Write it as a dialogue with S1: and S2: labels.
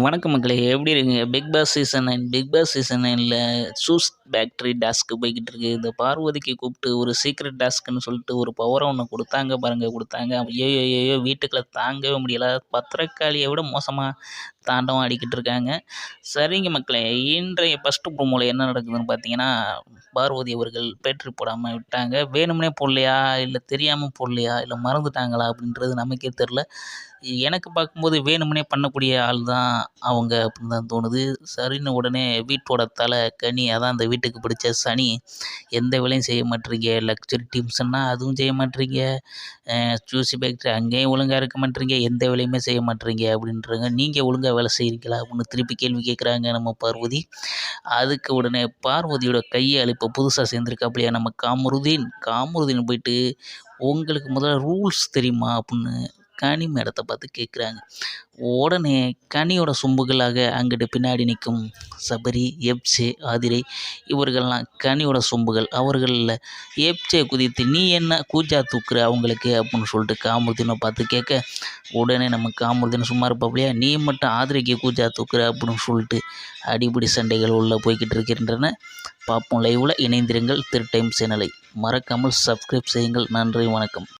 S1: வணக்கம் மக்களே, எப்படி இருக்கீங்க? பிக் பாஸ் சீசன் 9ல சூஸ் பேக்ட்ரி டாஸ்க்கு போய்க்கிட்டு இருக்கு. இந்த பார்வதிக்கு கூப்பிட்டு ஒரு சீக்ரெட் டாஸ்க்குன்னு சொல்லிட்டு ஒரு பவரை ஒன்று கொடுத்தாங்க பாருங்க, கொடுத்தாங்க. ஐயோ வீட்டுக்குள்ள தாங்கவே முடியல. பத்திரக்காளியை விட மோசமாக தாண்டவம் ஆடிக்கிட்டு இருக்காங்க. சரிங்க மக்களே, இன்றைய ஃபஸ்ட்டு ப்ரோமோவில் என்ன நடக்குதுன்னு பார்த்தீங்கன்னா, பார்வதி அவர்கள் பேட்டரி போடாமல் விட்டாங்க. வேணும்னே போடலையா, இல்லை தெரியாமல் போடலையா, இல்லை மறந்துட்டாங்களா அப்படின்றது நமக்கே தெரில. எனக்கு பார்க்கும்போது வேணும்னே பண்ணக்கூடிய ஆள் தான் அவங்க அப்படின்னு தான் தோணுது. சரின்னு உடனே வீட்டோட தலை கனி, அதான் அந்த வீட்டுக்கு பிடிச்ச சனி, எந்த வேலையும் செய்ய மாட்றீங்க. லக்ஸரி டீம்ஸ்ன்னா அதுவும் செய்ய மாட்றீங்க. ஜூசி பேக்கரி அங்கேயும் ஒழுங்கா இருக்க மாட்றீங்க. எந்த வேலையுமே செய்ய மாட்றீங்க அப்படின்றாங்க. நீங்கள் ஒழுங்கா வேலை செய்கிறீங்களா அப்படின்னு திருப்பி கேள்வி கேட்குறாங்க நம்ம பார்வதி. அதுக்கு உடனே பார்வதியோட கையால் இப்போ புதுசாக சேர்ந்துருக்காப்படியா நம்ம காமருதீன் போயிட்டு, உங்களுக்கு முதல்ல ரூல்ஸ் தெரியுமா அப்படின்னு கனி மேடத்தை பார்த்து கேட்குறாங்க. உடனே கனியோட சொம்புகளாக அங்கிட்டு பின்னாடி நிற்கும் சபரி, எப்சே, ஆதிரை இவர்கள்லாம் கனியோட சொம்புகள். அவர்களில் எப்சே குதித்து, நீ என்ன கூச்சா தூக்குற அவங்களுக்கு அப்படின்னு சொல்லிட்டு காமருதீனை பார்த்து கேட்க, உடனே நம்ம காமருதீன் சும்மா இருப்பாப்லையா, நீ மட்டும் ஆதிரைக்கு கூச்சா தூக்குற அப்படின்னு சொல்லிட்டு அடிப்படி சண்டைகள் உள்ள போய்கிட்டு இருக்கின்றன. பார்ப்போம். லைவில் இணைந்திருங்கள். திரு டைம் சேனலை மறக்காமல் சப்ஸ்கிரைப் செய்யுங்கள். நன்றி, வணக்கம்.